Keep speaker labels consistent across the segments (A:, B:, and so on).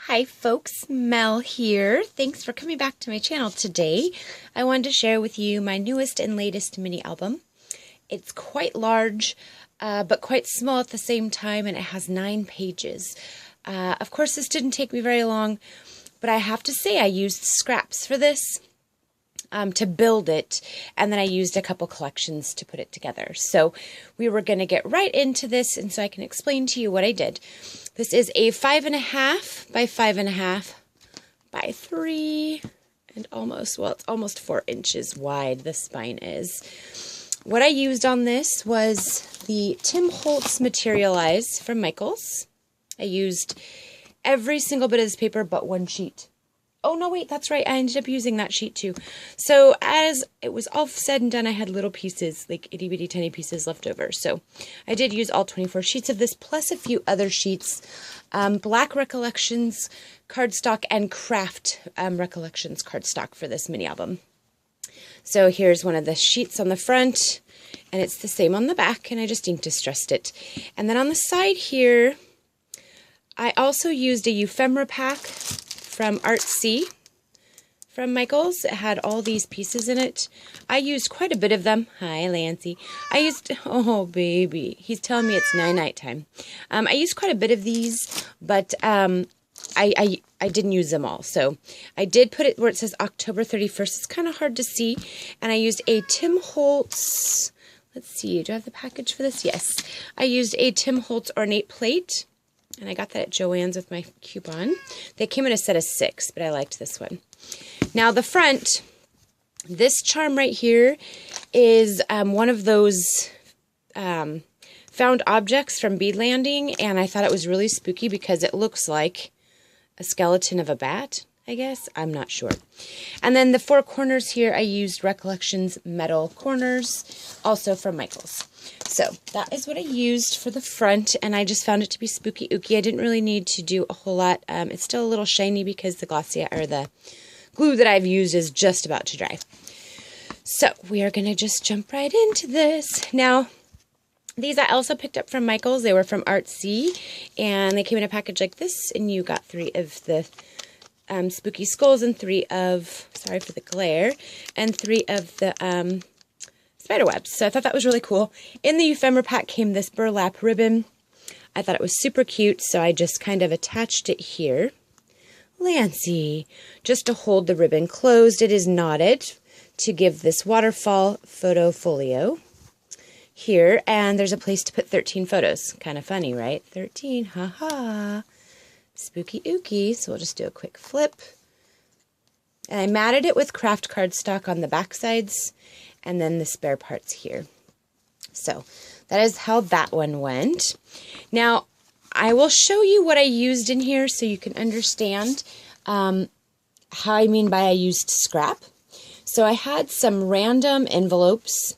A: Hi folks, Mel here. Thanks for coming back to my channel today. I wanted to share with you my newest and latest mini album. It's quite large, but quite small at the same time, and it has 9 pages. Of course, this didn't take me very long, but I have to say I used scraps for this to build it, and then I used a couple collections to put it together. So we were going to get right into this, and so I can explain to you what I did. This is a 5.5 by 5.5 by 3 and almost, well, it's almost 4 inches wide, the spine is. What I used on this was the Holtz Materialize from Michaels. I used every single bit of this paper but one sheet. Oh, no, wait, that's right. I ended up using that sheet too. So as it was all said and done, I had little pieces, like itty bitty tiny pieces left over. So I did use all 24 sheets of this, plus a few other sheets, Black Recollections cardstock and Craft Recollections cardstock for this mini album. So here's one of the sheets on the front, and it's the same on the back, and I just ink distressed it. And then on the side here, I also used a ephemera pack from Artsy from Michaels. It had all these pieces in it. I used quite a bit of them. Hi, Lancy. I used, oh baby, he's telling me it's night time. I used quite a bit of these, but I didn't use them all. So I did put it where it says October 31st. It's kind of hard to see. And I used a Holtz, let's see, do I have the package for this? Yes. I used a Holtz ornate plate. And I got that at Joann's with my coupon. They came in a set of 6, but I liked this one. Now the front, this charm right here is one of those found objects from Bead Landing, and I thought it was really spooky because it looks like a skeleton of a bat, I guess. I'm not sure. And then the 4 corners here, I used Recollections metal corners, also from Michaels. So that is what I used for the front, and I just found it to be spooky ooky. I didn't really need to do a whole lot. It's still a little shiny because the glossy or the glue that I've used is just about to dry. So we are going to just jump right into this. Now, these I also picked up from Michaels. They were from Artsy, and they came in a package like this, and you got 3 of the spooky skulls and 3 of, sorry for the glare, and 3 of the spider webs. So I thought that was really cool. In the ephemera pack came this burlap ribbon. I thought it was super cute, so I just kind of attached it here. Lancy, just to hold the ribbon closed. It is knotted to give this waterfall photo folio here, and there's a place to put 13 photos. Kind of funny, right? 13, haha. Spooky ooky. So we'll just do a quick flip. And I matted it with craft cardstock on the back sides, and then the spare parts here. So that is how that one went. Now, I will show you what I used in here so you can understand how I mean by I used scrap. So I had some random envelopes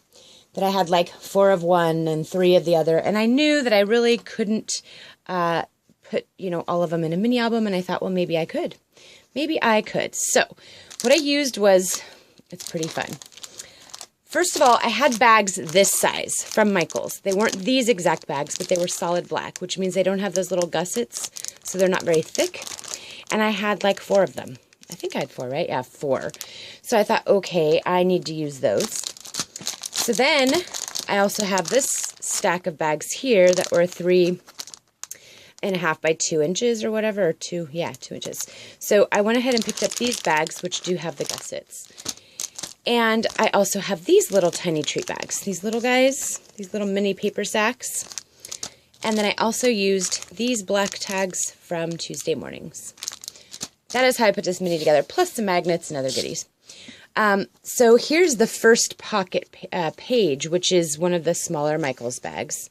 A: that I had like 4 of one and 3 of the other, and I knew that I really couldn't put, you know, all of them in a mini album, and I thought, well, maybe I could. Maybe I could. So what I used was, it's pretty fun. First of all, I had bags this size from Michaels. They weren't these exact bags, but they were solid black, which means they don't have those little gussets, so they're not very thick. And I had like 4 of them. I think I had 4, right? Yeah, 4. So I thought, okay, I need to use those. So then I also have this stack of bags here that were 3.5 by 2 inches or whatever, or 2 inches. So I went ahead and picked up these bags, which do have the gussets. And I also have these little tiny treat bags, these little guys, these little mini paper sacks. And then I also used these black tags from Tuesday Mornings. That is how I put this mini together, plus some magnets and other goodies. So here's the first pocket page, which is one of the smaller Michaels bags.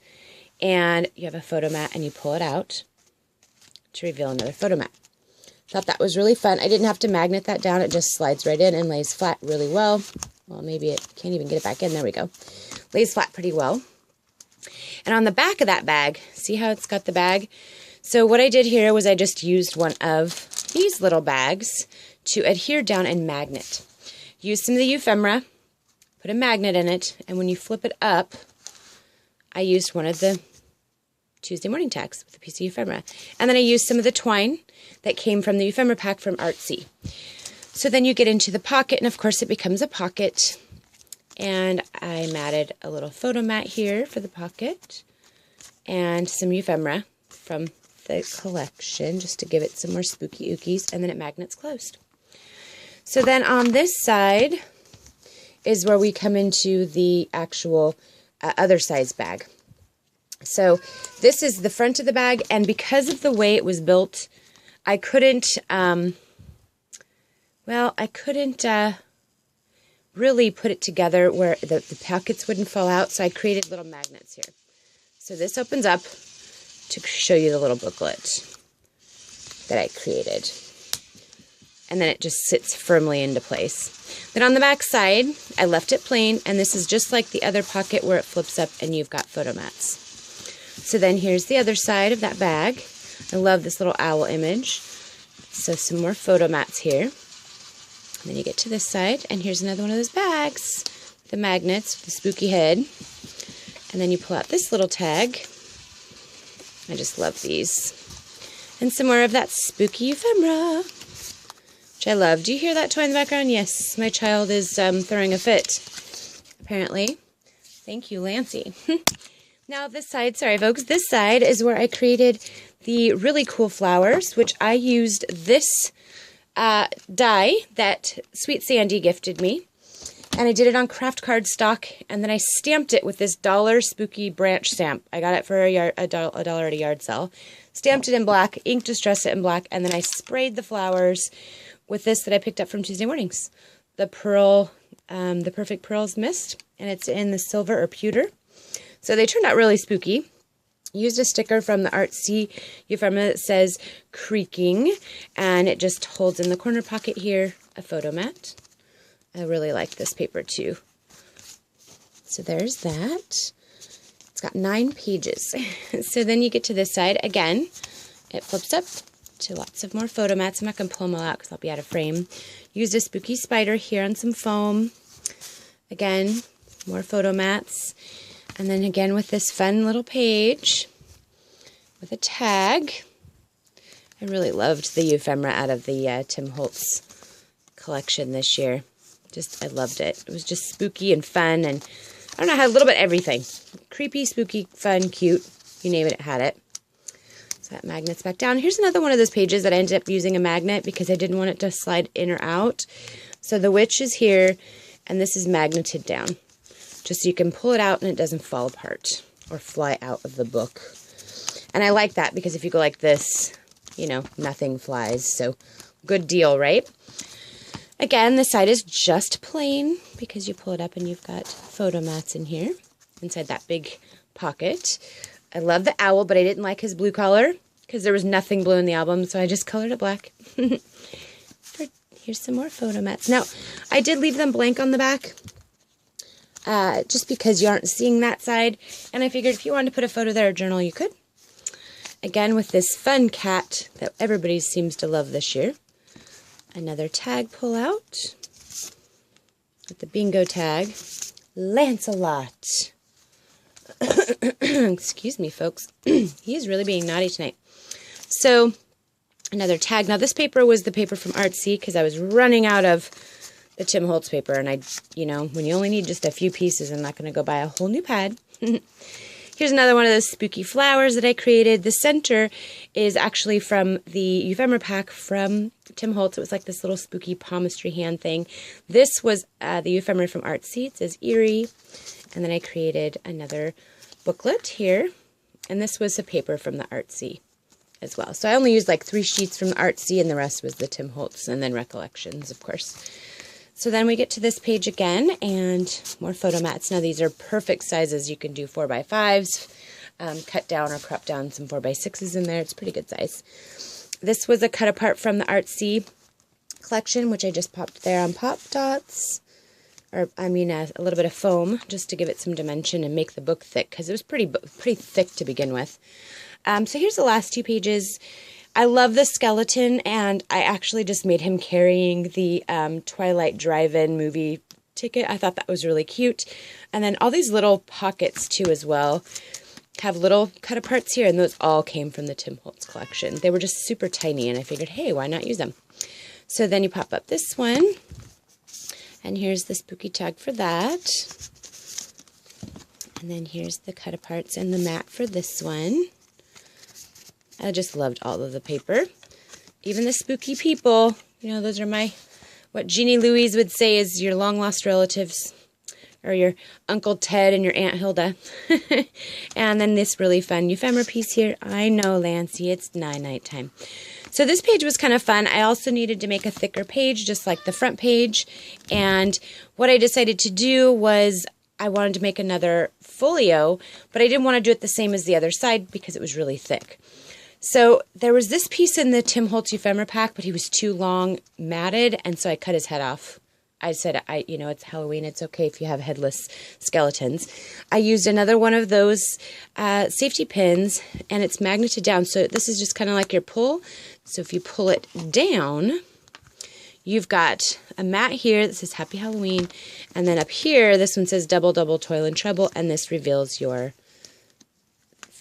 A: And you have a photo mat, and you pull it out to reveal another photo mat. Thought that was really fun. I didn't have to magnet that down. It just slides right in and lays flat really well. Well, maybe it can't even get it back in. There we go. Lays flat pretty well. And on the back of that bag, see how it's got the bag? So what I did here was I just used one of these little bags to adhere down and magnet. Use some of the ephemera, put a magnet in it, and when you flip it up, I used one of the Tuesday morning tags with a piece of ephemera. And then I used some of the twine that came from the ephemera pack from Artsy. So then you get into the pocket, and of course it becomes a pocket. And I matted a little photo mat here for the pocket and some ephemera from the collection just to give it some more spooky ookies, and then it magnets closed. So then on this side is where we come into the actual other size bag. So this is the front of the bag, and because of the way it was built, I couldn't, really put it together where the pockets wouldn't fall out, so I created little magnets here. So this opens up to show you the little booklet that I created. And then it just sits firmly into place. Then on the back side, I left it plain, and this is just like the other pocket where it flips up and you've got photo mats. So then here's the other side of that bag. I love this little owl image. So some more photo mats here. And then you get to this side, and here's another one of those bags. The magnets, the spooky head. And then you pull out this little tag. I just love these. And some more of that spooky ephemera, which I love. Do you hear that toy in the background? Yes, my child is throwing a fit, apparently. Thank you, Lancy. Now this side, sorry folks, this side is where I created the really cool flowers, which I used this die that Sweet Sandy gifted me. And I did it on craft card stock, and then I stamped it with this $1 spooky branch stamp. I got it for a dollar at a yard sale. Stamped it in black, ink distressed it in black, and then I sprayed the flowers with this that I picked up from Tuesday Mornings. The Perfect Pearls Mist, and it's in the silver or pewter. So they turned out really spooky. Used a sticker from the Artsy ephemera that says creaking, and it just holds in the corner pocket here a photo mat. I really like this paper too. So there's that. It's got 9 pages. So then you get to this side. Again, it flips up to lots of more photo mats. I'm not going to pull them all out because I'll be out of frame. Used a spooky spider here on some foam. Again, more photo mats. And then again with this fun little page with a tag. I really loved the ephemera out of the Tim Holtz collection this year. I loved it. It was just spooky and fun, and I don't know, had a little bit of everything. Creepy, spooky, fun, cute. You name it, it had it. So that magnet's back down. Here's another one of those pages that I ended up using a magnet because I didn't want it to slide in or out. So the witch is here, and this is magneted down. Just so you can pull it out and it doesn't fall apart or fly out of the book. And I like that because if you go like this, you know, nothing flies. So good deal, right? Again, the side is just plain because you pull it up and you've got photo mats in here inside that big pocket. I love the owl, but I didn't like his blue color because there was nothing blue in the album, so I just colored it black. Here's some more photo mats. Now, I did leave them blank on the back just because you aren't seeing that side, and I figured if you wanted to put a photo there or journal, you could. Again, with this fun cat that everybody seems to love this year. Another tag pull out with the bingo tag. Lancelot. Excuse me, folks. He is really being naughty tonight. So, another tag. Now, this paper was the paper from Artsy because I was running out of the Tim Holtz paper. And when you only need just a few pieces, I'm not going to go buy a whole new pad. Here's another one of those spooky flowers that I created. The center is actually from the ephemera pack from Tim Holtz. It was like this little spooky palmistry hand thing. This was the ephemera from Artsy. It says Eerie. And then I created another booklet here. And this was a paper from the Artsy as well. So I only used like 3 sheets from the Artsy, and the rest was the Tim Holtz, and then Recollections, of course. So then we get to this page again, and more photo mats. Now these are perfect sizes. You can do 4x5s, cut down or crop down some 4x6s in there. It's pretty good size. This was a cut apart from the Artsy collection, which I just popped there on Pop Dots. Or, a little bit of foam, just to give it some dimension and make the book thick, because it was pretty thick to begin with. So here's the last 2 pages. I love the skeleton, and I actually just made him carrying the Twilight Drive-In movie ticket. I thought that was really cute. And then all these little pockets, too, as well. have little cut aparts here, and those all came from the Tim Holtz collection. They were just super tiny, and I figured, hey, why not use them? So then you pop up this one, and here's the spooky tag for that. And then here's the cut aparts and the mat for this one. I just loved all of the paper. Even the spooky people, you know, those are what Jeannie Louise would say is your long-lost relatives, or your Uncle Ted and your Aunt Hilda. And then this really fun ephemera piece here. I know, Lancy, it's nighttime. So this page was kind of fun. I also needed to make a thicker page, just like the front page. And what I decided to do was I wanted to make another folio, but I didn't want to do it the same as the other side because it was really thick. So there was this piece in the Tim Holtz ephemera pack, but he was too long matted, and so I cut his head off. I said, you know, it's Halloween. It's okay if you have headless skeletons. I used another one of those safety pins, and it's magneted down. So this is just kind of like your pull. So if you pull it down, you've got a mat here that says Happy Halloween. And then up here, this one says Double, Double, Toil and Trouble. And this reveals your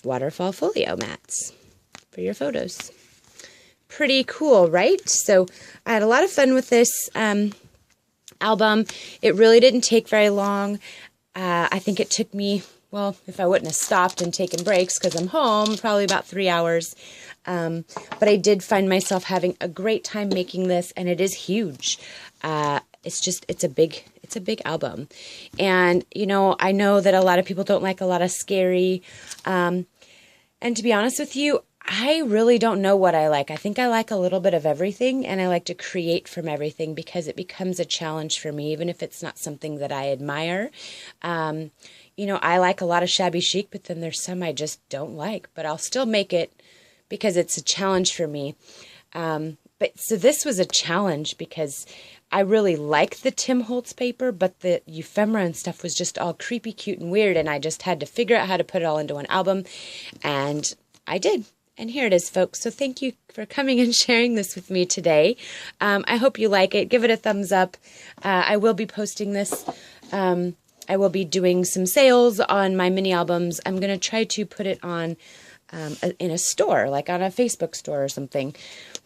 A: waterfall folio mats for your photos. Pretty cool, right? So I had a lot of fun with this album. It really didn't take very long. I think it took me, well, if I wouldn't have stopped and taken breaks because I'm home, probably about 3 hours. But I did find myself having a great time making this, and it is huge. It's a big album. And, you know, I know that a lot of people don't like a lot of scary. And to be honest with you, I really don't know what I like. I think I like a little bit of everything, and I like to create from everything because it becomes a challenge for me, even if it's not something that I admire. You know, I like a lot of shabby chic, but then there's some I just don't like, but I'll still make it because it's a challenge for me. So this was a challenge because I really like the Tim Holtz paper, but the ephemera and stuff was just all creepy, cute, and weird, and I just had to figure out how to put it all into one album, and I did. And here it is, folks. So thank you for coming and sharing this with me today. I hope you like it. Give it a thumbs up. I will be posting this. I will be doing some sales on my mini albums. I'm going to try to put it on in a store, like on a Facebook store or something.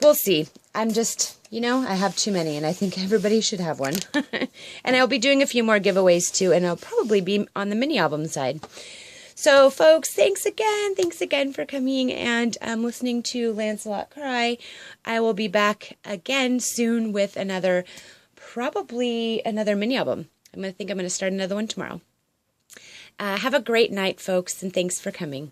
A: We'll see. I'm just, you know, I have too many, and I think everybody should have one. And I'll be doing a few more giveaways too, and I'll probably be on the mini album side. So, folks, thanks again for coming and listening to Lancelot cry. I will be back again soon with probably another mini album. I'm going to start another one tomorrow. Have a great night, folks, and thanks for coming.